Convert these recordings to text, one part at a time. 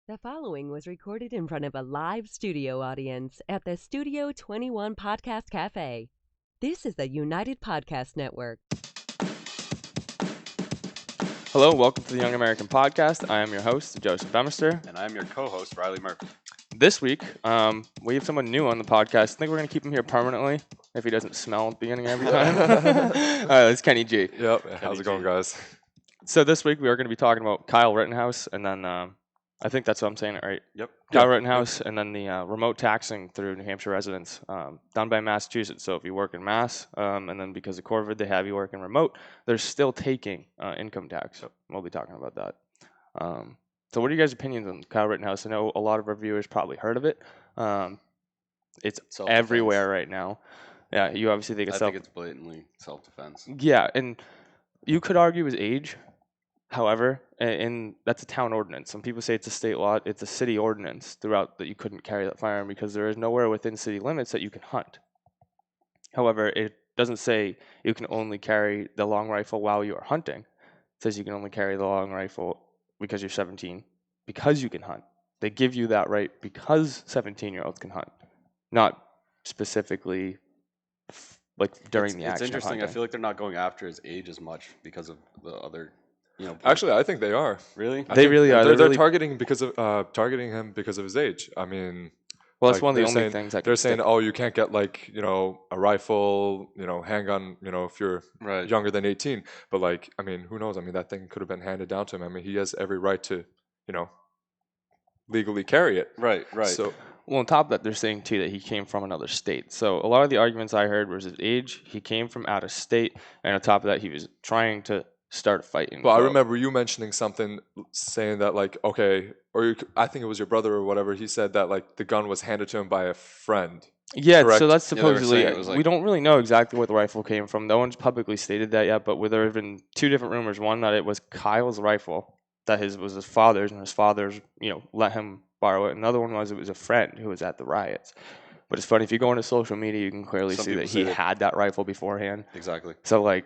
The following was recorded in front of a live studio audience at the Studio 21 Podcast Cafe. This is the United Podcast Network. Hello, welcome to the Young American Podcast. I am your host, Joseph Bemister. And I'm your co-host, Riley Murphy. This week, we have someone new on the podcast. I think we're going to keep him here permanently if he doesn't smell at the beginning every time. It's Kenny G. Yep. How's it going, guys? So this week, we are going to be talking about Kyle Rittenhouse, and then I think that's what I'm saying it right. Yep. Kyle Rittenhouse, and then the remote taxing through New Hampshire residents done by Massachusetts. So if you work in Mass, and then because of COVID, they have you working remote, they're still taking income tax. So we'll be talking about that. So what are you guys' opinions on Kyle Rittenhouse? I know a lot of our viewers probably heard of it. It's everywhere right now. Yeah, you obviously think it's I think it's blatantly self-defense. Yeah, and you could argue his age. However, and that's a town ordinance. Some people say it's a state law. It's a city ordinance throughout that you couldn't carry that firearm because there is nowhere within city limits that you can hunt. However, it doesn't say you can only carry the long rifle while you are hunting. It says you can only carry the long rifle because you're 17, because you can hunt. They give you that right because 17-year-olds can hunt, not specifically like during the action. It's interesting. I feel like they're not going after his age as much because of the other. Actually, I think they are. Really? They really are. They're really targeting him because of his age. I mean, well, that's one of the only things they're saying. Oh, you can't get a rifle, handgun, if you're younger than 18. But who knows? I mean, that thing could have been handed down to him. I mean, he has every right to, legally carry it. Right. So, well, on top of that, they're saying too that he came from another state. So a lot of the arguments I heard was his age. He came from out of state, and on top of that, he was trying to start fighting. Well, I remember you mentioning something saying that I think it was your brother or whatever. He said that the gun was handed to him by a friend. Yeah, correct? So that's supposedly. Yeah, we don't really know exactly where the rifle came from. No one's publicly stated that yet. But there have been two different rumors. One that it was Kyle's rifle, that was his father's, and his father's let him borrow it. Another one was it was a friend who was at the riots. But it's funny, if you go into social media, you can clearly see that he had that rifle beforehand. Exactly. So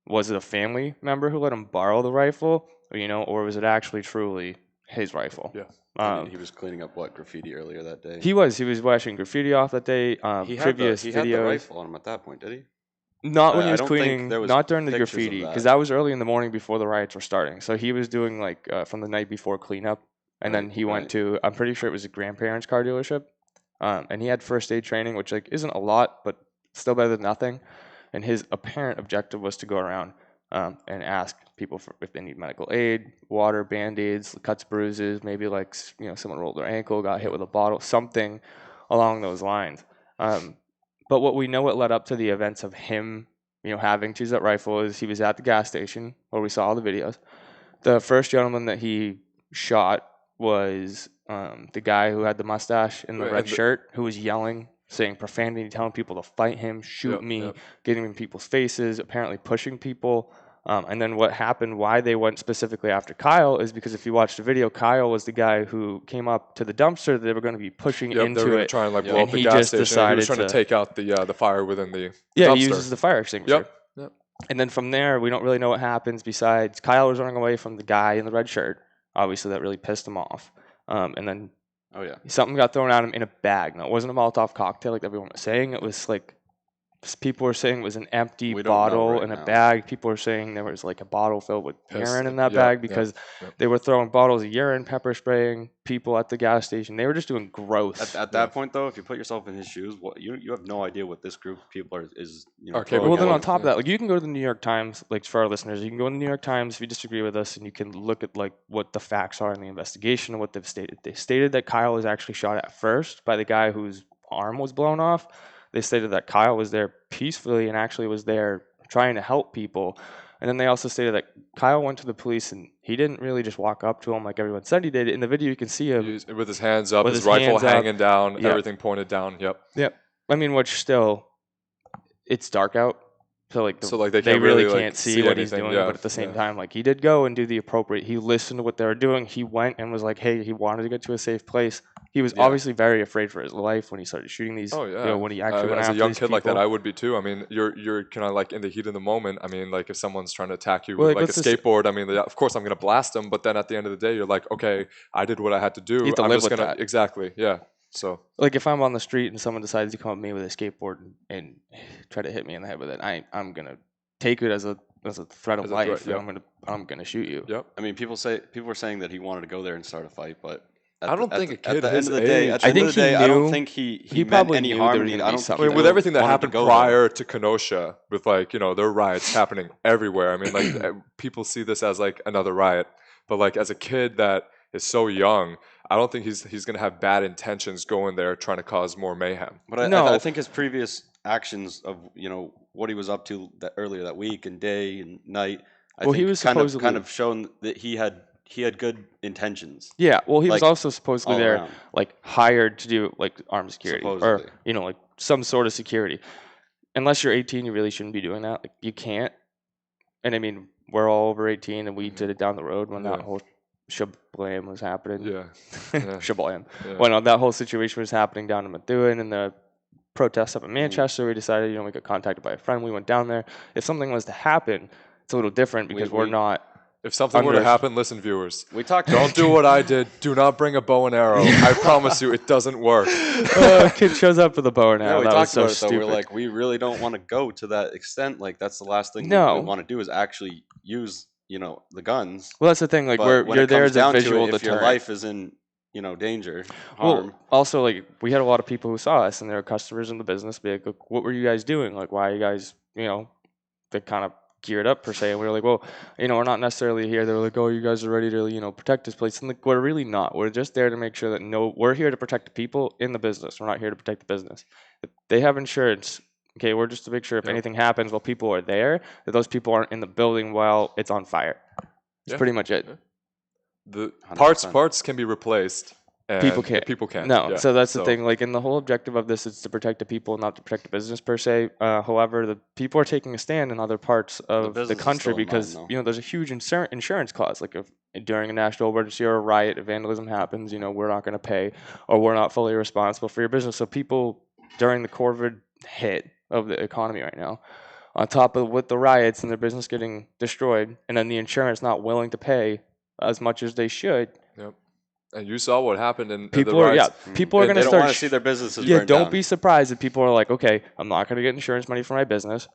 was it a family member who let him borrow the rifle, or was it actually truly his rifle? Yeah. He was cleaning up graffiti earlier that day. He was washing graffiti off that day. He had the rifle on him at that point, did he? Not when he was cleaning, not during the graffiti, because that was early in the morning before the riots were starting. So he was doing from the night before cleanup, and then he went to, I'm pretty sure it was a grandparents' car dealership, and he had first aid training, which isn't a lot, but still better than nothing. And his apparent objective was to go around and ask people if they need medical aid, water, Band-Aids, cuts, bruises, maybe someone rolled their ankle, got hit with a bottle, something along those lines. But what we know what led up to the events of him, having to use that rifle is he was at the gas station where we saw all the videos. The first gentleman that he shot was the guy who had the mustache and the red shirt who was yelling, saying profanity, telling people to fight him, shoot me, getting in people's faces, apparently pushing people. And then what happened, why they went specifically after Kyle, is because if you watch the video, Kyle was the guy who came up to the dumpster that they were going to be pushing into they were going it. to try and blow up the gas station. He was trying to take out the fire within the dumpster. He uses the fire extinguisher. Yep. And then from there, we don't really know what happens besides Kyle was running away from the guy in the red shirt. Obviously, that really pissed him off. And then something got thrown at him in a bag. Now, it wasn't a Molotov cocktail like everyone was saying. It was people were saying it was an empty bottle in a bag. People were saying there was a bottle filled with urine in that bag because they were throwing bottles of urine, pepper spraying people at the gas station. They were just doing gross. At that point, though, if you put yourself in his shoes, you have no idea what this group of people is. Well, then on top of that, you can go to the New York Times. For our listeners, you can go to the New York Times if you disagree with us, and you can look at what the facts are in the investigation and what they've stated. They stated that Kyle was actually shot at first by the guy whose arm was blown off. They stated that Kyle was there peacefully and actually was there trying to help people. And then they also stated that Kyle went to the police and he didn't really just walk up to him like everyone said he did. In the video, you can see him with his hands up, his rifle hanging down, everything pointed down. Yep. I mean, which still, it's dark out. So they really can't see what he's doing, yeah, but at the same time, he did go and do the appropriate. He listened to what they were doing. He went and was hey, he wanted to get to a safe place. He was obviously very afraid for his life when he started shooting these. Oh yeah. You know, when he actually went as after a young these kid people. like that, I would be too. I mean, you're kind of like in the heat of the moment. I mean, like if someone's trying to attack you with like a skateboard, I mean, of course I'm gonna blast them. But then at the end of the day, you're like, okay, I did what I had to do. You have to I'm live just with gonna that. exactly, yeah. So like if I'm on the street and someone decides to come up to me with a skateboard and try to hit me in the head with it, I'm gonna take it as a threat of life. Threat, and I'm gonna shoot you. Yep. I mean, people were saying that he wanted to go there and start a fight, but I don't think a kid at the his end of the day, age. at the end of the day, I don't think he meant probably any knew harm. there I was mean, gonna I be don't think something. he with everything that wanted happened to go prior there. to Kenosha, with like there are riots happening everywhere. I mean, like people see this as like another riot, but like as a kid that is so young, I don't think he's gonna have bad intentions going there trying to cause more mayhem. But I think his previous actions of what he was up to earlier that week and day and night, I think he was kind supposedly of shown that he had good intentions. Yeah, well, he was like, also supposedly all there, around. like hired to do like armed security Supposedly. or like some sort of security. Unless you're 18, you really shouldn't be doing that. Like you can't. And I mean, we're all over 18, and we did it down the road when that whole shablam was happening. Yeah. Shablam. Yeah. When that whole situation was happening down in Methuen and the protests up in Manchester, we decided, we got contacted by a friend. We went down there. If something was to happen, it's a little different because we're not. If something were to happen, listen, viewers. We talked. Don't do what I did. Do not bring a bow and arrow. I promise you, it doesn't work. Kid shows up with a bow and arrow. Yeah, we that talked was so about it though. stupid. We're like, we really don't want to go to that extent. Like, that's the last thing we want to do is actually use, the guns. Well, that's the thing. Like, But when you're it there comes as a down to visual it, if deterrent. your life is in, danger, harm. Well, also, like, we had a lot of people who saw us, and they were customers in the business. Be like, what were you guys doing? Like, why are you guys, they kind of geared up per se. And we were like, well, we're not necessarily here. They were like, oh, you guys are ready to, protect this place. And like, we're really not. We're just there to make sure that we're here to protect the people in the business. We're not here to protect the business. If they have insurance. Okay, we're just to make sure if anything happens while people are there, that those people aren't in the building while it's on fire. That's pretty much it. The parts can be replaced. And people can't. People can't. No, yeah. so that's the thing. Like, and the whole objective of this is to protect the people, not to protect the business per se. However, the people are taking a stand in other parts of the country because there's a huge insurance clause. Like, if during a national emergency or a riot, if vandalism happens, we're not going to pay, or we're not fully responsible for your business. So people during the COVID hit of the economy right now, on top of with the riots and their business getting destroyed, and then the insurance not willing to pay as much as they should. Yep. And you saw what happened in people the are riots. people are going to start. They don't want to see their businesses burned don't down. be surprised if people are like, okay, I'm not going to get insurance money for my business.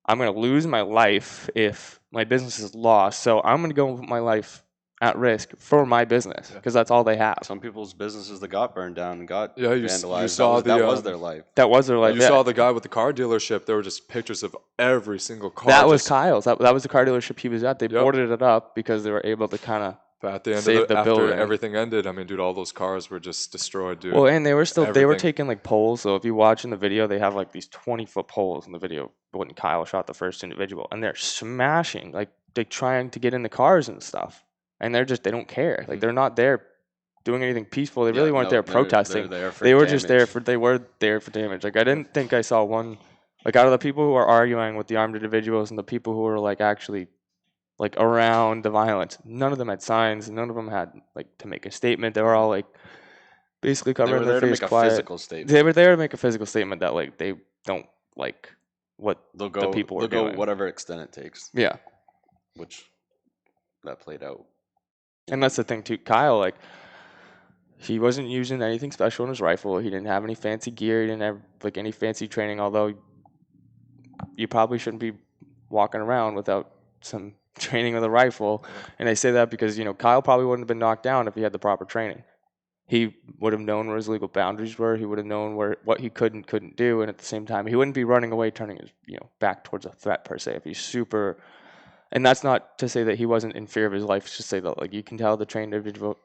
I'm going to lose my life if my business is lost. So I'm going to go put my life at risk for my business because that's all they have. Some people's businesses that got burned down and got vandalized. You saw that was their life. That was their life. You saw the guy with the car dealership. There were just pictures of every single car. That was Kyle's. That was the car dealership he was at. They boarded it up because they were able to kind of. But at the end save of the building. After everything ended, I mean, dude, all those cars were just destroyed, dude. Well, and they were taking like poles. So if you watch in the video, they have like these 20-foot poles in the video when Kyle shot the first individual, and they're smashing, like they're trying to get in the cars and stuff, and they don't care. Like they're not there doing anything peaceful. They really weren't there protesting. They were just there for damage. Like I didn't think I saw one, like out of the people who are arguing with the armed individuals and the people who were like actually. Like around the violence, none of them had signs. None of them had like to make a statement. They were all like basically covering their face quiet. Physical statement. They were there to make a physical statement that like they don't like what the people were doing. They'll go whatever extent it takes. Yeah, which that played out. And that's the thing too. Kyle, like he wasn't using anything special in his rifle. He didn't have any fancy gear. He didn't have like any fancy training. Although you probably shouldn't be walking around without some training with a rifle, and I say that because Kyle probably wouldn't have been knocked down if he had the proper training. He would have known where his legal boundaries were. He would have known what he could and couldn't do, and at the same time, he wouldn't be running away, turning his back towards a threat per se. If he's super, and that's not to say that he wasn't in fear of his life. It's just say that like you can tell the trained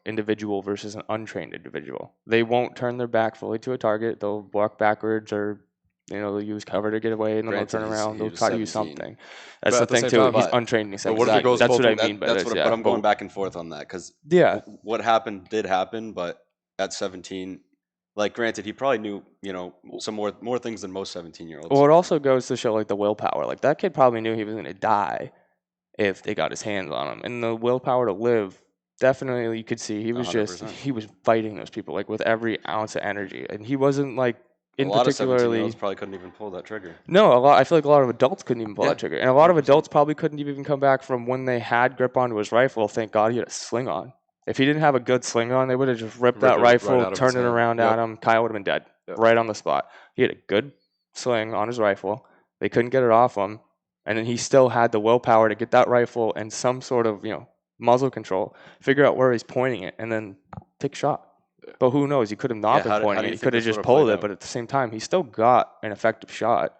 individual versus an untrained individual. They won't turn their back fully to a target. They'll walk backwards or. They'll use cover to get away, and then they'll turn around. They'll try to use something. That's the thing, too. He's untrained. He's what if it goes that's what I that, mean by that's this. But I'm going back and forth on that because what happened did happen, but at 17, like granted, he probably knew some more things than most 17-year-olds. Well, it also goes to show like the willpower. Like that kid probably knew he was going to die if they got his hands on him, and the willpower to live definitely you could see he was 100%. he was fighting those people like with every ounce of energy, and he wasn't like in a lot particularly. of 17-year-olds probably couldn't even pull that trigger. No, I feel like a lot of adults couldn't even pull that trigger, and a lot of adults probably couldn't even come back from when they had grip onto his rifle. Thank God he had a sling on. If he didn't have a good sling on, they would have just ripped that rifle, right turned it around at him. Kyle would have been dead right on the spot. He had a good sling on his rifle. They couldn't get it off him, and then he still had the willpower to get that rifle and some sort of muzzle control, figure out where he's pointing it, and then take a shot. But who knows? He could have not been pointing it. He could have just pulled it, but at the same time, he still got an effective shot.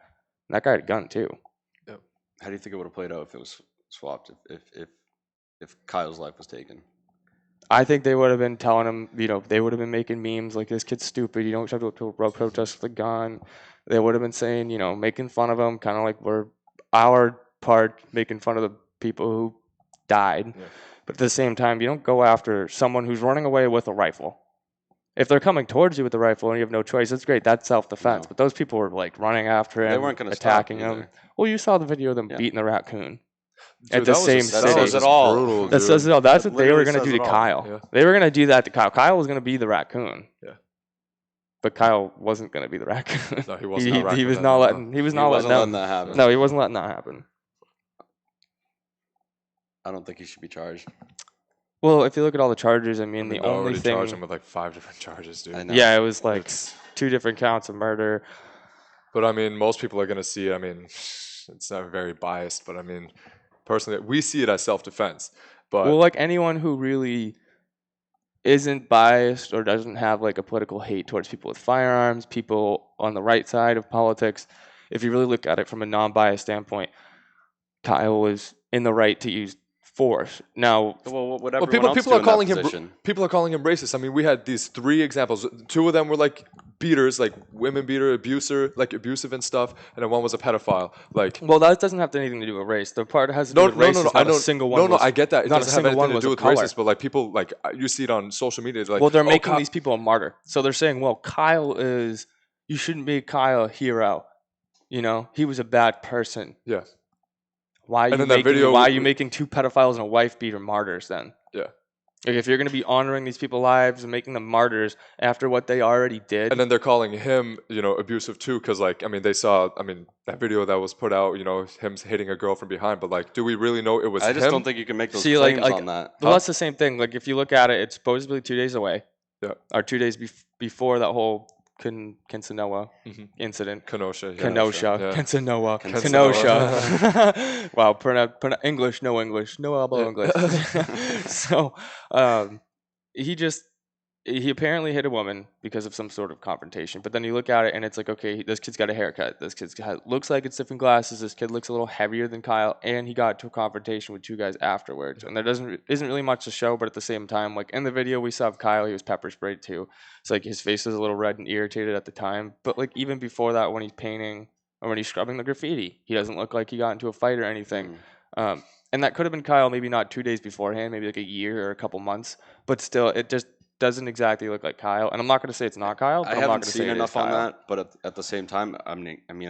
And that guy had a gun too. Yep. How do you think it would have played out if it was swapped? If Kyle's life was taken? I think they would have been telling him, they would have been making memes like, this kid's stupid. You don't have to protest with a gun. They would have been saying, making fun of him, kind of like we're our part making fun of the people who died. Yeah. But at the same time, you don't go after someone who's running away with a rifle. If they're coming towards you with a rifle and you have no choice, that's great. That's self-defense. No. But those people were like running after him, they weren't going to attacking him. Well, you saw the video of them beating the raccoon. Dude, at the same city. That says it all. Brutal, that says it all. That's what they were going to do to Kyle. Yeah. They were going to do that to Kyle. Kyle was going to be the raccoon. Yeah. But Kyle wasn't going to be the raccoon. No, he wasn't. He was not letting. He was not letting that happen. No, he wasn't letting that happen. I don't think he should be charged. Well, if you look at all the charges, I mean the only thing. They charged him with like 5 different charges, dude. I know. Yeah, it was like 2 different counts of murder. But I mean, most people are going to see. I mean, it's not very biased, but I mean. Personally, we see it as self-defense. But like anyone who really isn't biased or doesn't have like a political hate towards people with firearms, people on the right side of politics, if you really look at it from a non-biased standpoint, Kyle was in the right to use force. Now, people are calling him racist. I mean, we had these 3 examples. 2 of them were like beaters, like women beater, abuser, like abusive and stuff, and then one was a pedophile. Like, well, that doesn't have anything to do with race. The part has to do with race. I get that. It doesn't have anything to do with racist, but like people, like you see it on social media. Like, well, they're making these people a martyr. So they're saying, well, you shouldn't make Kyle a hero. He was a bad person. Yeah. Why are you making 2 pedophiles and a wife beater martyrs then? Yeah. Like if you're going to be honoring these people's lives and making them martyrs after what they already did. And then they're calling him, abusive too, because like, I mean, they saw, that video that was put out, him hitting a girl from behind, but like, do we really know it was him? I just don't think you can make those claims on that. Well, that's the same thing. Like if you look at it, it's supposedly 2 days away. Yeah. Or 2 days before that whole Kenosha incident. Kenosha. Wow, English, no elbow English. So he apparently hit a woman because of some sort of confrontation. But then you look at it and it's like, okay, this kid's got a haircut. This kid looks like it's different glasses. This kid looks a little heavier than Kyle, and he got into a confrontation with 2 guys afterwards. And there isn't really much to show, but at the same time, like in the video we saw of Kyle, he was pepper sprayed too. It's like his face was a little red and irritated at the time. But like even before that, when he's painting or when he's scrubbing the graffiti, he doesn't look like he got into a fight or anything. And that could have been Kyle, maybe not 2 days beforehand, maybe like a year or a couple months. But still, it just doesn't exactly look like Kyle. And I'm not going to say it's not Kyle. But I haven't seen enough on that. But at the same time, I'm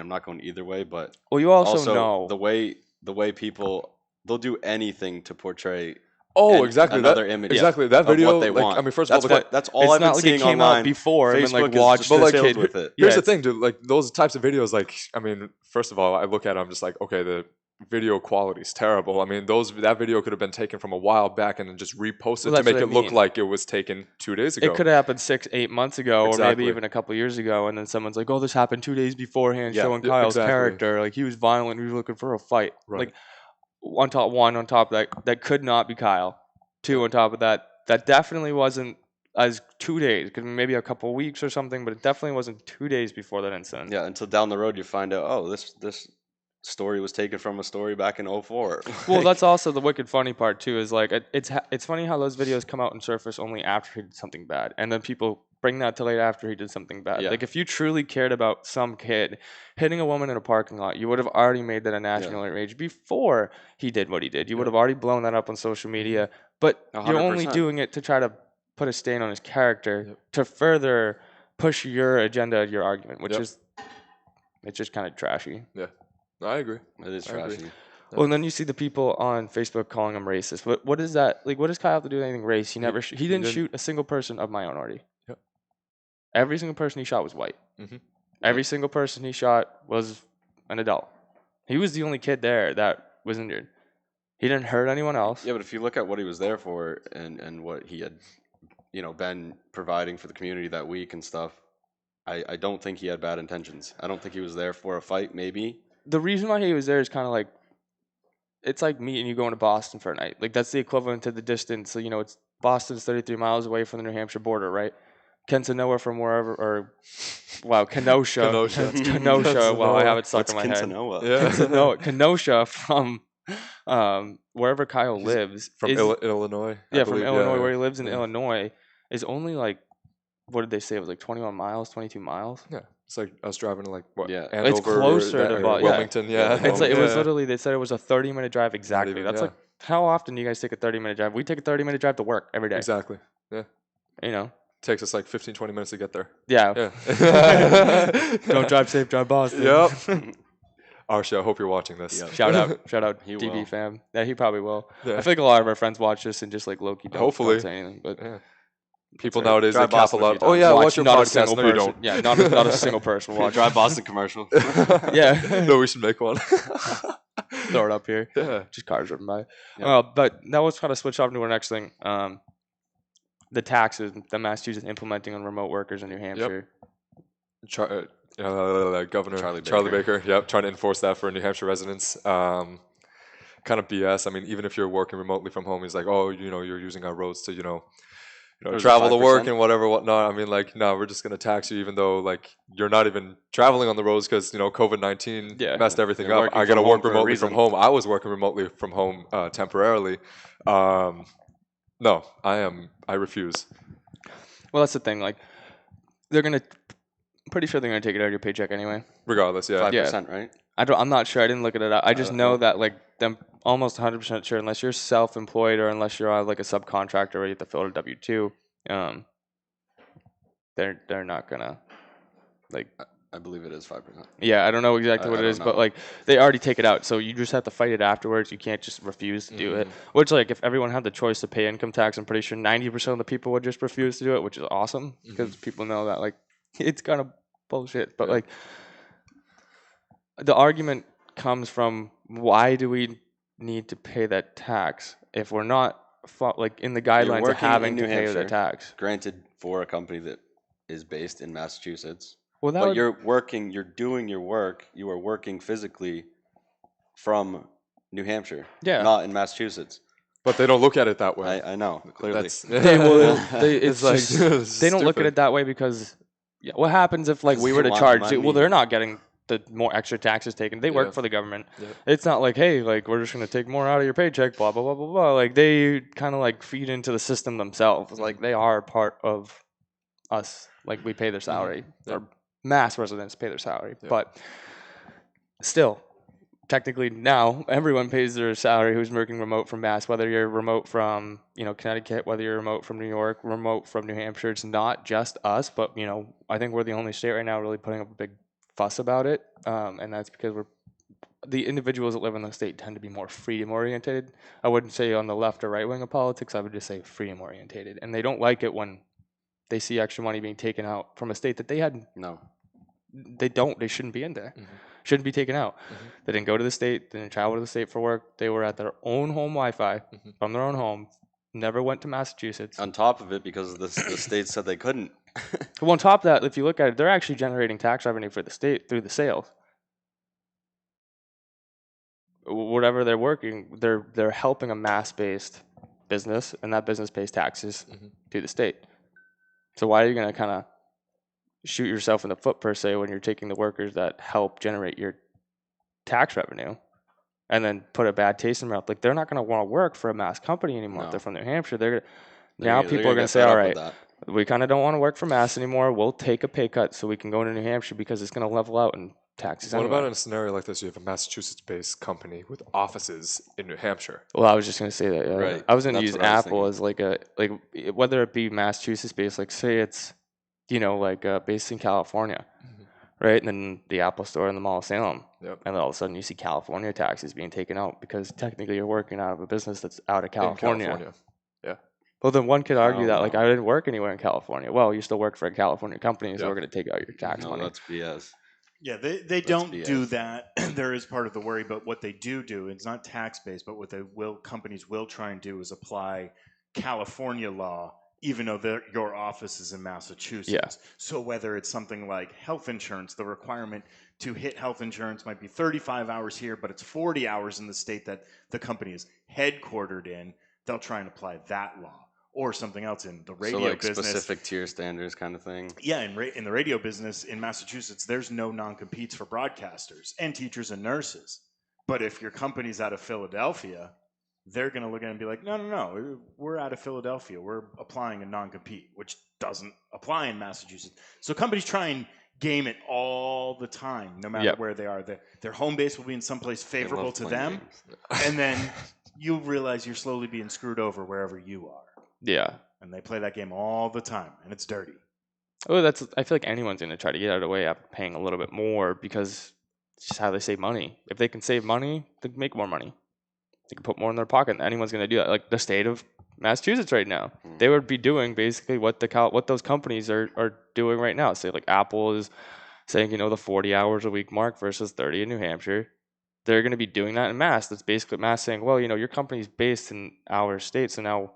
not going either way. But you also know the way people, they'll do anything to portray exactly another image. Exactly that video. What they want. I mean, first of all, that's all I've been seeing online. Before Facebook and watched filled with it. Here's the thing, dude. Like those types of videos. Like, I mean, first of all, I look at it, I'm just like, okay, the video quality is terrible. I mean, that video could have been taken from a while back and then just reposted to make it look like it was taken 2 days ago. It could have happened 6-8 months ago, or maybe even a couple years ago, and then someone's like, "Oh, this happened 2 days beforehand," showing Kyle's character. Like he was violent, he was looking for a fight. Right. Like on top of that could not be Kyle. 2 on top of that definitely wasn't as 2 days. Could maybe a couple weeks or something, but it definitely wasn't 2 days before that incident. Yeah, until down the road you find out, oh, this story was taken from a story back in 2004. Well, that's also the wicked funny part too. Is like it's funny how those videos come out and surface only after he did something bad, and then people bring that to light after he did something bad. Yeah. Like if you truly cared about some kid hitting a woman in a parking lot, you would have already made that a national outrage before he did what he did. You would have already blown that up on social media. But 100%. You're only doing it to try to put a stain on his character to further push your agenda, your argument, which is it's just kind of trashy. Yeah. I agree. It is trashy. Well, and then you see the people on Facebook calling him racist. What is that? Like, what does Kyle have to do with anything race? He didn't shoot a single person of minority. Yep. Every single person he shot was white. Mm-hmm. Every single person he shot was an adult. He was the only kid there that was injured. He didn't hurt anyone else. Yeah, but if you look at what he was there for and what he had, been providing for the community that week and stuff, I don't think he had bad intentions. I don't think he was there for a fight, maybe. The reason why he was there is kind of like, it's like me and you going to Boston for a night. Like, that's the equivalent to the distance. So, it's Boston's 33 miles away from the New Hampshire border, right? Kenosha from wherever, or, wow, Kenosha. Kenosha. It's Kenosha. Wow, I have it stuck in my head. Yeah. Kenosha from wherever Kyle lives. From Illinois. Yeah, from Illinois, where he lives in Illinois, is only like, what did they say? It was like 21 miles, 22 miles? Yeah. It's like I was driving to Andover, it's closer to Wilmington. Yeah. It's like, it was literally, they said it was a 30-minute drive exactly. That's like, how often do you guys take a 30-minute drive? We take a 30-minute drive to work every day. Exactly. Yeah. Takes us like 15, 20 minutes to get there. Yeah. Don't drive safe, drive Boston. Yep. Archie, I hope you're watching this. Yep. Shout out, He DB will. fam. Yeah, he probably will. Yeah. I feel like a lot of our friends watch this and just like low-key don't say anything. But people nowadays, they cap a Boston lot. a few Oh yeah, Watch watch your not a podcast. single No, you person. don't. Yeah, not a single person will watch. Drive Boston commercial. Yeah. No, we should make one. Throw it up here. Yeah. Just cars driven by. Yeah. But now let's kind of switch off to our next thing. The taxes that Massachusetts implementing on remote workers in New Hampshire. Governor Charlie Baker. Yep, trying to enforce that for New Hampshire residents. Kind of BS. I mean, even if you're working remotely from home, he's like, oh, you're using our roads to, travel to work and whatnot. I mean, no, we're just going to tax you, even though, you're not even traveling on the roads because, COVID-19 messed everything up. I got to work remotely from home. I was working remotely from home temporarily. No, I refuse. Well, that's the thing. Pretty sure they're going to take it out of your paycheck anyway. Regardless, yeah. 5%, right? I'm not sure. I didn't look it up. I just know that, I'm almost 100% sure, unless you're self-employed or unless you're on, a subcontractor where you have to fill out a W-2, they're not going to, I believe it is 5%. Yeah, I don't know exactly what it is, but they already take it out, so you just have to fight it afterwards. You can't just refuse to do it. Which, if everyone had the choice to pay income tax, I'm pretty sure 90% of the people would just refuse to do it, which is awesome because people know that it's kind of bullshit. But the argument comes from, why do we need to pay that tax if we're not in the guidelines of having to pay the tax? Granted, for a company that is based in Massachusetts. Well, but you're doing your work, you are working physically from New Hampshire, not in Massachusetts. But they don't look at it that way. I know, clearly. They don't look at it that way because what happens if we were to charge? Well, they're not getting the more extra taxes taken. They work for the government. Yeah. It's not hey, we're just going to take more out of your paycheck, blah, blah, blah, blah, blah. They kind of feed into the system themselves. They are part of us. We pay their salary. Or Mass residents pay their salary. Yeah. But still, technically now, everyone pays their salary who's working remote from Mass, whether you're remote from, Connecticut, whether you're remote from New York, remote from New Hampshire. It's not just us, but, I think we're the only state right now really putting up a big fuss about it. And that's because the individuals that live in the state tend to be more freedom-oriented. I wouldn't say on the left or right wing of politics. I would just say freedom-oriented. And they don't like it when they see extra money being taken out from a state that they had. No. They shouldn't be in there. Shouldn't be taken out. They didn't go to the state. They didn't travel to the state for work. They were at their own home Wi-Fi from their own home. Never went to Massachusetts. On top of it, because the state said they couldn't. Well, on top of that, if you look at it, they're actually generating tax revenue for the state through the sales. Whatever they're working, they're helping a mass-based business, and that business pays taxes to the state. So why are you going to kind of shoot yourself in the foot, per se, when you're taking the workers that help generate your tax revenue and then put a bad taste in their mouth? They're not going to want to work for a Mass company anymore. If they're from New Hampshire, now people are going to say, all right, we kind of don't want to work for Mass anymore. We'll take a pay cut so we can go into New Hampshire because it's going to level out in taxes. What about in a scenario like this? You have a Massachusetts-based company with offices in New Hampshire. Well, I was just going to say that. Right. I was going to use Apple as whether it be Massachusetts-based, say it's based in California. right? And then the Apple Store in the Mall of Salem. Yep. And then all of a sudden you see California taxes being taken out because technically you're working out of a business that's out of California. In California. Yeah. Well, then one could argue that, like, know. I didn't work anywhere in California. Well, you still work for a California company, so Yep. we're going to take out your tax money. That's BS. Yeah, they don't do that. There is part of the worry, but what they do, it's not tax-based, but what companies will try and do is apply California law, even though your office is in Massachusetts. Yeah. So whether it's something like health insurance, the requirement to hit health insurance might be 35 hours here, but it's 40 hours in the state that the company is headquartered in, they'll try and apply that law. Or something else in the radio business. Specific tier standards kind of thing. Yeah, in the radio business in Massachusetts, there's no non-competes for broadcasters and teachers and nurses. But if your company's out of Philadelphia, they're going to look at it and be like, no, we're out of Philadelphia. We're applying a non-compete, which doesn't apply in Massachusetts. So companies try and game it all the time, no matter where they are. Their home base will be in someplace favorable to them, and then you'll realize you're slowly being screwed over wherever you are. Yeah. And they play that game all the time, and it's dirty. Oh, I feel like anyone's going to try to get out of the way after paying a little bit more because it's just how they save money. If they can save money, they can make more money. They can put more in their pocket. Anyone's going to do that. Like the state of Massachusetts right now, they would be doing basically what those companies are doing right now. Say like Apple is saying, the 40 hours a week mark versus 30 in New Hampshire. They're going to be doing that in Mass. That's basically Mass saying, well, your company's based in our state, so now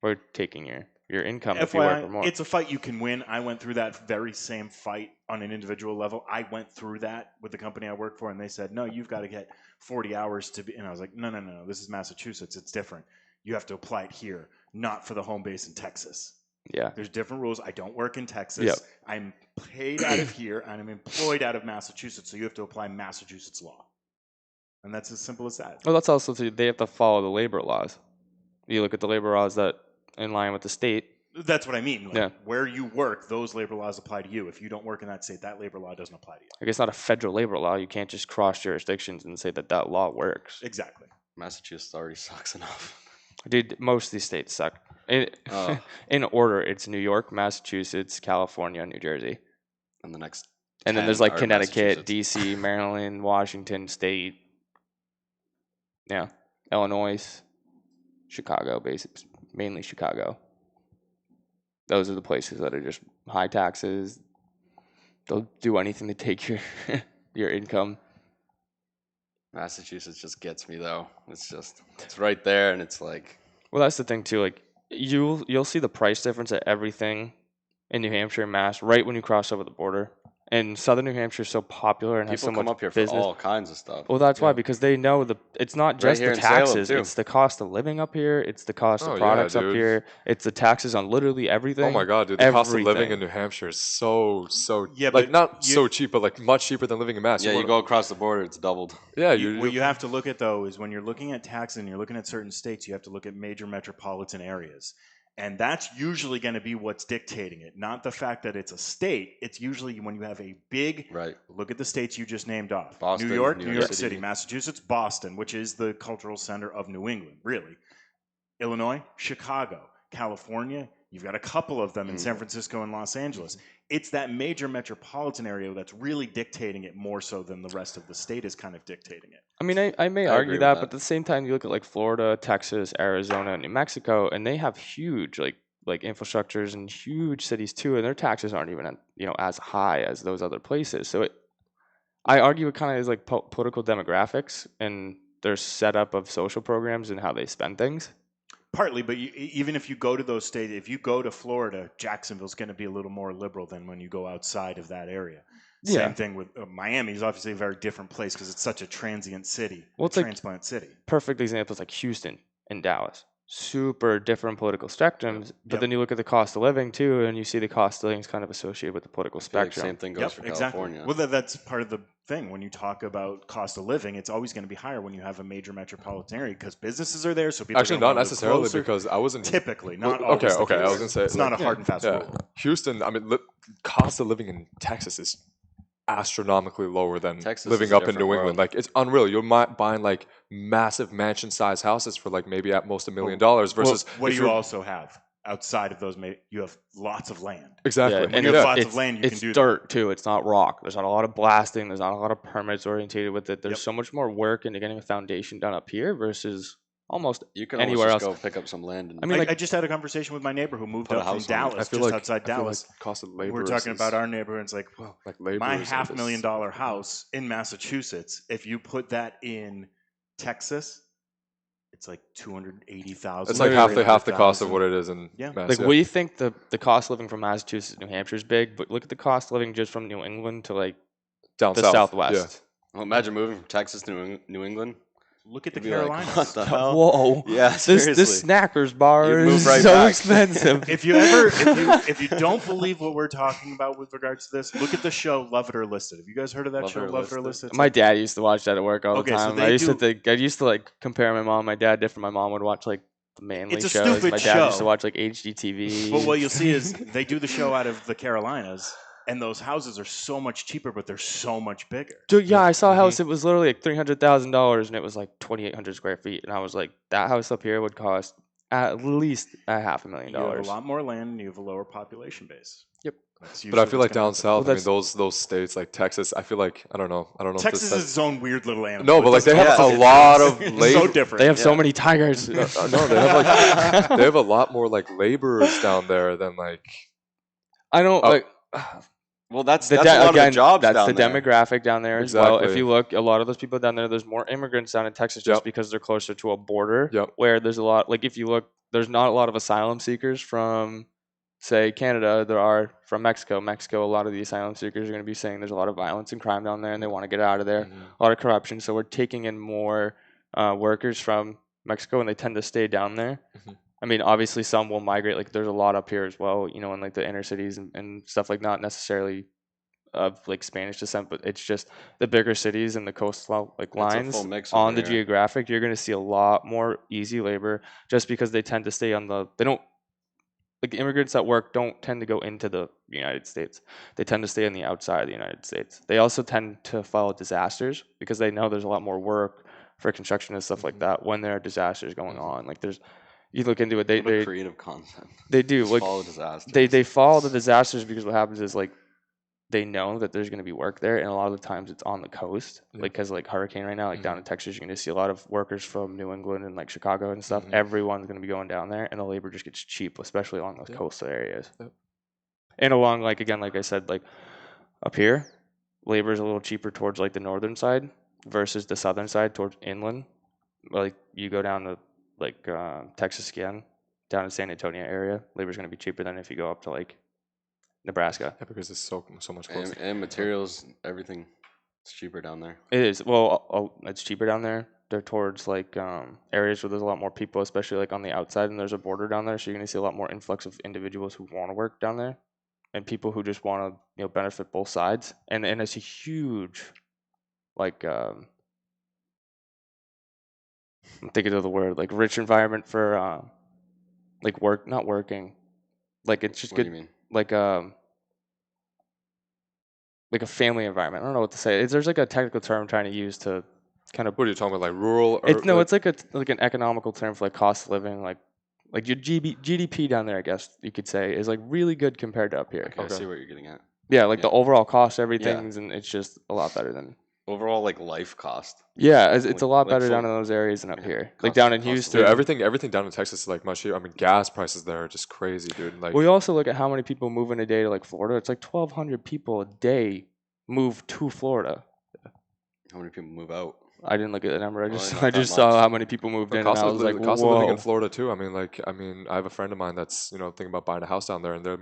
we're taking your income if you work for more. It's a fight you can win. I went through that very same fight on an individual level. I went through that with the company I work for, and they said, no, you've got to get 40 hours to be. And I was like, no, this is Massachusetts. It's different. You have to apply it here, not for the home base in Texas. Yeah. There's different rules. I don't work in Texas. Yep. I'm paid out of here, and I'm employed out of Massachusetts, so you have to apply Massachusetts law. And that's as simple as that. Well, that's also they have to follow the labor laws. You look at the labor laws that in line with the state. That's what I mean. Where you work, those labor laws apply to you. If you don't work in that state, that labor law doesn't apply to you. I guess not a federal labor law. You can't just cross jurisdictions and say that law works. Exactly. Massachusetts already sucks enough. Dude, most of these states suck. In order, it's New York, Massachusetts, California, New Jersey. And the next. And then there's like Connecticut, D.C., Maryland, Washington State. Yeah. Illinois, Chicago, basically. Mainly Chicago. Those are the places that are just high taxes. They'll do anything to take your income. Massachusetts just gets me though. It's right there, and it's like. Well, that's the thing too. Like you'll see the price difference at everything in New Hampshire and Mass right when you cross over the border. And Southern New Hampshire is so popular and has so much come up here business. For all kinds of stuff. Well, that's why, because they know it's not just the taxes. It's the cost of living up here. It's the cost of products up here. It's the taxes on literally everything. Oh my God, dude! The cost of living in New Hampshire is so not so cheap, but like much cheaper than living in Mass. Yeah, you go across the border, it's doubled. Yeah, what you have to look at though is when you're looking at taxes and you're looking at certain states, you have to look at major metropolitan areas. And that's usually going to be what's dictating it, not the fact that it's a state. It's usually when you have a big look at the states you just named off. Boston, New York City, Massachusetts, Boston, which is the cultural center of New England, really. Illinois, Chicago, California, you've got a couple of them in San Francisco and Los Angeles. It's that major metropolitan area that's really dictating it more so than the rest of the state is kind of dictating it. I mean, I may argue that, but at the same time, you look at like Florida, Texas, Arizona, and New Mexico, and they have huge like infrastructures and huge cities too, and their taxes aren't even as high as those other places. So I argue it kind of is like political demographics and their setup of social programs and how they spend things. Partly, but even if you go to those states, if you go to Florida, Jacksonville's going to be a little more liberal than when you go outside of that area. Same thing with Miami is obviously a very different place because it's such a transient city, transplant city. Perfect examples like Houston and Dallas. Super different political spectrums, but then you look at the cost of living too, and you see the cost of living is kind of associated with the political spectrum. Same thing goes for California. Well, that's part of the thing. When you talk about cost of living, it's always going to be higher when you have a major metropolitan area because businesses are there. So people actually not necessarily because I wasn't typically not okay. I was going to say it's not a hard and fast rule. Houston, I mean, cost of living in Texas is astronomically lower than Texas living up in New England. Like it's unreal. You're buying like massive mansion-sized houses for like maybe at most $1 million versus. What do you also have? outside of those, you have lots of land. Exactly. When you have lots of land, you can do it's dirt too. It's not rock. There's not a lot of blasting. There's not a lot of permits orientated with it. There's so much more work into getting a foundation done up here versus almost You can anywhere always else. just go pick up some land. And I mean, I just had a conversation with my neighbor who moved up from Dallas, just outside Dallas. Cost of labor. We're talking about our neighborhood. It's like, well, labor my $500,000 house in Massachusetts, if you put that in Texas, it's like $280,000. It's like half the cost of what it is in Mass. Like, we think the cost of living from Massachusetts, New Hampshire is big, but look at the cost of living just from New England to like down the south. Southwest. Yeah. Well, imagine moving from Texas to New England. Look at the Carolinas. Like, what the hell? Whoa! Yeah, seriously. This Snackers bar is right so back. expensive. If you don't believe what we're talking about with regards to this, look at the show Love It or Listed. Have you guys heard of that show, Love It or Listed? My dad used to watch that at work all the time. So I used to like compare my mom and my dad different. My mom would watch like the manly shows. Stupid my dad used to watch like HGTV. But what you'll see is they do the show out of the Carolinas. And those houses are so much cheaper, but they're so much bigger. Dude, yeah, I saw a house. It was literally like $300,000, and it was like 2,800 square feet. And I was like, that house up here would cost at least $500,000. You have a lot more land, and you have a lower population base. Yep. But I feel like down south, I mean, those states like Texas, I feel like I don't know. Texas is its own weird little animal. No, but like they have a lot of labor. So different. They have so many tigers. No, they have like they have a lot more like laborers down there than like. I don't like. Well, that's a lot of the jobs that's down the there. demographic down there as well. If you look, a lot of those people down there, there's more immigrants down in Texas just because they're closer to a border where there's a lot. Like if you look, there's not a lot of asylum seekers from, say, Canada. There are from Mexico. Mexico, a lot of the asylum seekers are going to be saying there's a lot of violence and crime down there, and they want to get out of there. A lot of corruption. So we're taking in more workers from Mexico, and they tend to stay down there. I mean, obviously, some will migrate. Like, there's a lot up here as well, you know, in like the inner cities and stuff like not necessarily of like Spanish descent, but it's just the bigger cities and the coastal like lines on the geographic. You're going to see a lot more easy labor just because they tend to stay on they don't like the immigrants that work don't tend to go into the United States. They tend to stay on the outside of the United States. They also tend to follow disasters because they know there's a lot more work for construction and stuff like that when there are disasters going on. Like you look into it. They creative concept. They do like follow disasters. They follow the disasters because what happens is like they know that there's going to be work there, and a lot of the times it's on the coast. Like because like hurricane right now, like down in Texas, you're going to see a lot of workers from New England and like Chicago and stuff. Everyone's going to be going down there, and the labor just gets cheap, especially along those coastal areas. And along like again, like I said, like up here, labor is a little cheaper towards like the northern side versus the southern side towards inland. Like you go down to like Texas again, down in San Antonio area, labor is going to be cheaper than if you go up to like Nebraska. Yeah, because it's so much closer. And materials, everything is cheaper down there. It is. Well, it's cheaper down there. They're towards like areas where there's a lot more people, especially like on the outside, and there's a border down there, so you're going to see a lot more influx of individuals who want to work down there, and people who just want to benefit both sides. And it's a huge like. I'm thinking of the word like rich environment for like not working, like it's just what good. Do you mean? Like a family environment. I don't know what to say. There's like a technical term I'm trying to use to kind of. What are you talking about? Like rural? Or It's like an economical term for like cost of living. Like your GDP down there, I guess you could say, is like really good compared to up here. Okay. I see what you're getting at. Yeah, like the overall cost, everything's, and it's just a lot better than. Overall, like life cost. Yeah, it's a lot better down in those areas than up here. Like down in Houston. Dude, everything down in Texas is like much cheaper. I mean, gas prices there are just crazy, dude. Like we also look at how many people move in a day to like Florida. It's like 1,200 people a day move to Florida. How many people move out? I didn't look at the number. I just saw how many people moved in. And I was like, the cost of living in Florida too. I mean, I have a friend of mine that's thinking about buying a house down there, and they're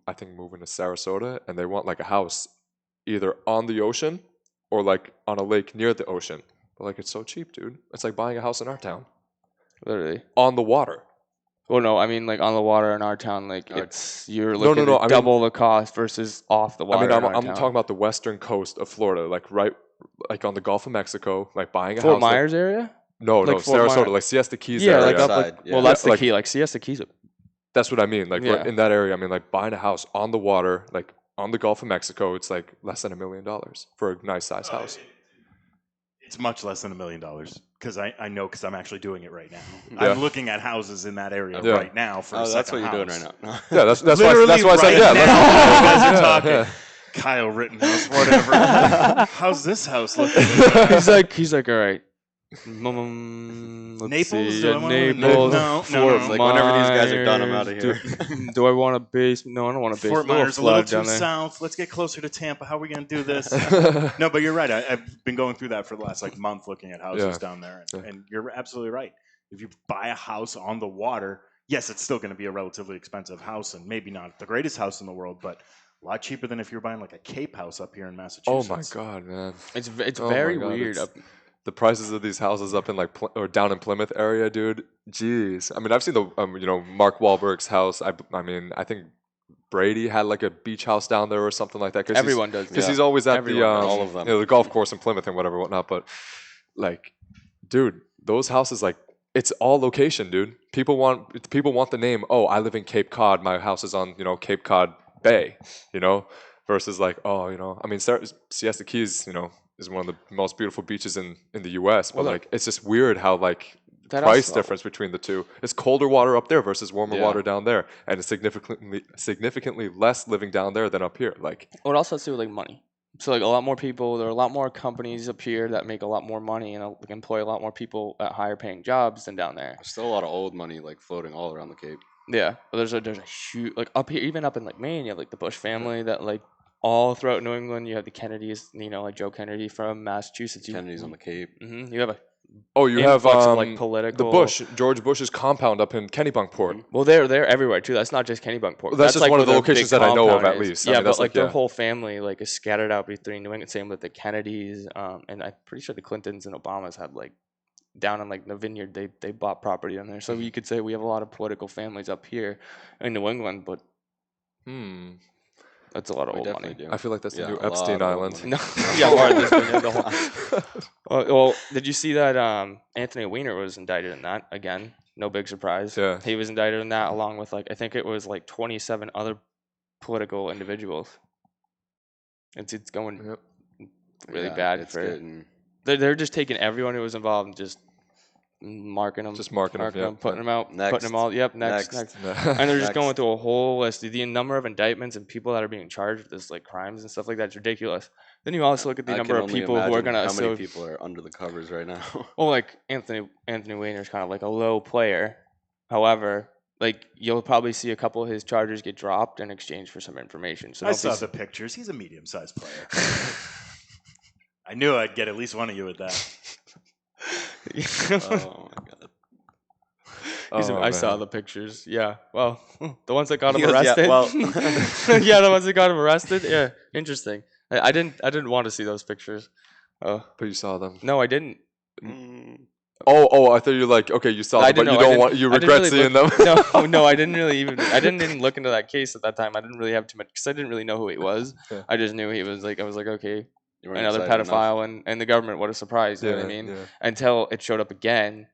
I think moving to Sarasota, and they want like a house either on the ocean or like on a lake near the ocean. But like it's so cheap, dude. It's like buying a house in our town. Literally. On the water. Well, no, I mean like on the water in our town, like you're looking at double the cost versus off the water. I mean, I'm talking about the western coast of Florida, like right like on the Gulf of Mexico, like buying a Fort house. Myers area? No, like Sarasota, like Siesta Keys area. Like up like, well, that's the key. Like Siesta Keys. That's what I mean. Like in that area, I mean like buying a house on the water, like on the Gulf of Mexico, it's like less than $1 million for a nice size house. It's much less than $1 million because I know because I'm actually doing it right now. Yeah. I'm looking at houses in that area Yeah. right now for a second that's what you're doing house. right now. Yeah, that's Literally why I said right yeah. now, you guys are Yeah, talking. yeah. Kyle Rittenhouse, whatever. How's this house looking? he's like, all right. Let's Naples? see. Do I Yeah, wanna live in Naples. Naples? No, Fort no. Like, whenever these guys are done, I'm Myers. outta here. Do I want a base? No, I don't want a base. Fort Little Myers a little flood too down there. south. Let's get closer to Tampa. How are we going to do this? No, but you're right. I've been going through that for the last month, looking at houses down there, and you're absolutely right. If you buy a house on the water, yes, it's still going to be a relatively expensive house, and maybe not the greatest house in the world, but a lot cheaper than if you're buying like a Cape house up here in Massachusetts. Oh my God, man! It's very weird. The prices of these houses up in or down in Plymouth area, dude. Jeez, I mean, I've seen the Mark Wahlberg's house. I mean, I think Brady had like a beach house down there or something like that. Everyone does because he's always at all of them. the golf course in Plymouth and whatnot. But like, dude, those houses, like, it's all location, dude. People want the name. Oh, I live in Cape Cod. My house is on Cape Cod Bay. Versus like, I mean, Siesta Keys, is one of the most beautiful beaches in the U.S. But like, it's just weird how like the price difference between the two. It's colder water up there versus warmer water down there, and it's significantly less living down there than up here. Like, it also has to do with like money. So like a lot more people, there are a lot more companies up here that make a lot more money and employ a lot more people at higher paying jobs than down there. There's still a lot of old money like floating all around the Cape. Yeah, but there's a huge like up here, even up in like Maine, you have like the Bush family that like all throughout New England. You have the Kennedys, like Joe Kennedy from Massachusetts. Kennedy's on the Cape. You have you have like political George Bush's compound up in Kennebunkport. Well, they're everywhere too. That's not just Kennebunkport. Well, that's just like one of the locations that I know of at least. Yeah, but like their whole family like is scattered out between New England. Same with the Kennedys, and I'm pretty sure the Clintons and Obamas had like down in like the vineyard. They bought property on there. So you could say we have a lot of political families up here in New England, but that's a lot of old money. I feel like that's the new Epstein Island. No, well, did you see that Anthony Weiner was indicted in that again? No big surprise. Yeah, he was indicted in that along with like I think it was like 27 other political individuals. It's going really bad they're just taking everyone who was involved and just marking them, putting them out, putting them all. Yep, next. And they're just going through a whole list. The number of indictments and people that are being charged with this like crimes and stuff like that is ridiculous. Then you also look at the number of people who are going to. How many people are under the covers right now? Well, like Anthony Weiner is kind of like a low player. However, like you'll probably see a couple of his charges get dropped in exchange for some information. So I saw the pictures. He's a medium-sized player. I knew I'd get at least one of you with that. Oh my God. I saw the pictures. Yeah. Well, the ones that got him arrested. Yeah, the ones that got him arrested. Yeah. Interesting. I didn't want to see those pictures. But you saw them. No, I didn't. Oh, I thought you were like, okay, you saw them, but you regret seeing them. No, I didn't even look into that case at that time. I didn't really have too much because I didn't really know who he was. Yeah. I just knew he was like, I was like, okay, another pedophile, and the government, what a surprise, you know what I mean? Yeah. Until it showed up again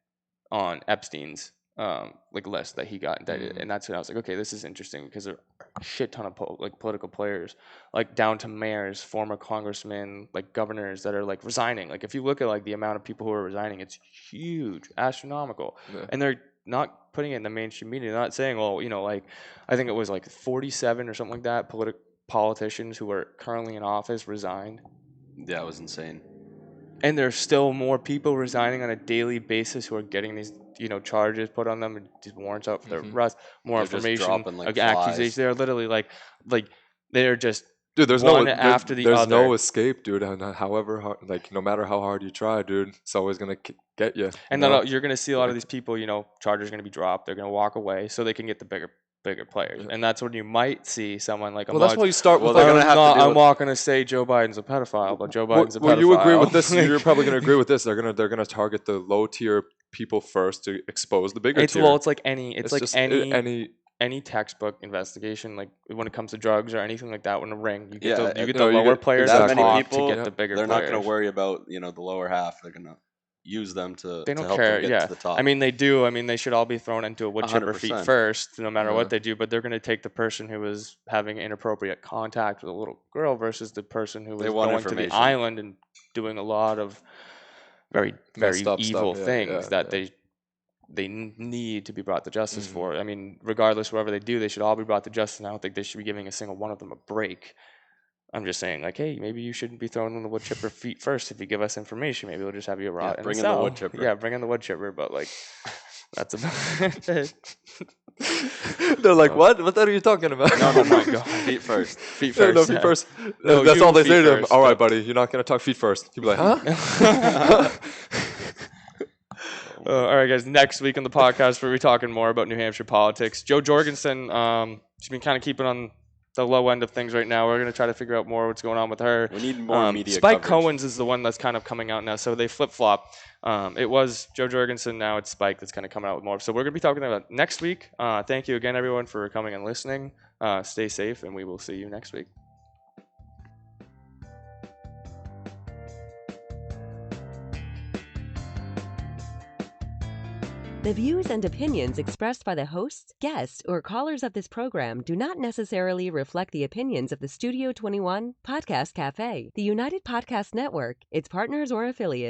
on Epstein's like list that he got indicted, and that's when I was like, okay, this is interesting because there are a shit ton of political players, like down to mayors, former congressmen, like governors that are like resigning. Like if you look at like the amount of people who are resigning, it's huge, astronomical, and they're not putting it in the mainstream media. They're not saying, well, like I think it was like 47 or something like that politicians who are currently in office resigned. Yeah, it was insane. And there's still more people resigning on a daily basis who are getting these, charges put on them and these warrants out for their arrest. More information, like accusations. They're literally like they're just there's one after the other. There's no escape, dude. And however hard, like no matter how hard you try, dude, it's always gonna get you. And then you're gonna see a lot of these people. Charges are gonna be dropped. They're gonna walk away so they can get the bigger players, and that's when you might see someone like that's why you start with. I'm not going to say Joe Biden's a pedophile, but Joe Biden's a pedophile. Well, you agree with this? You're probably going to agree with this. They're gonna target the low tier people first to expose the bigger tier. Well, it's like any textbook investigation. Like when it comes to drugs or anything like that, when a ring, you get the lower players that many people to get the bigger. They're players. not going to worry about the lower half. They're going to use them to. They don't help care. them get to the top. I mean, they do. I mean, they should all be thrown into a wood chipper feet first, no matter what they do. But they're going to take the person who was having inappropriate contact with a little girl versus the person who was going to the island and doing a lot of very evil stuff. things that they need to be brought to justice for. I mean, regardless, whatever they do, they should all be brought to justice, and I don't think they should be giving a single one of them a break. I'm just saying, like, hey, maybe you shouldn't be throwing in the wood chipper feet first. If you give us information, maybe we'll just have you rot in the cell. Bring in the wood chipper. Yeah, bring in the wood chipper, but, like, that's about it. They're like, what? What are you talking about? No, oh my God. Feet first. Feet first. No, feet first. No, that's all they say to him. All right, buddy, you're not going to talk feet first. He'd be like, huh? All right, guys. Next week on the podcast, we'll be talking more about New Hampshire politics. Jo Jorgensen, she's been kind of keeping on the low end of things right now. We're going to try to figure out more what's going on with her. We need more media Spike coverage. Cohen's is the one that's kind of coming out now, so they flip-flop. It was Jo Jorgensen, now it's Spike that's kind of coming out with more. So we're going to be talking about next week. Thank you again, everyone, for coming and listening. Stay safe, and we will see you next week. The views and opinions expressed by the hosts, guests, or callers of this program do not necessarily reflect the opinions of the Studio 21 Podcast Cafe, the United Podcast Network, its partners, or affiliates.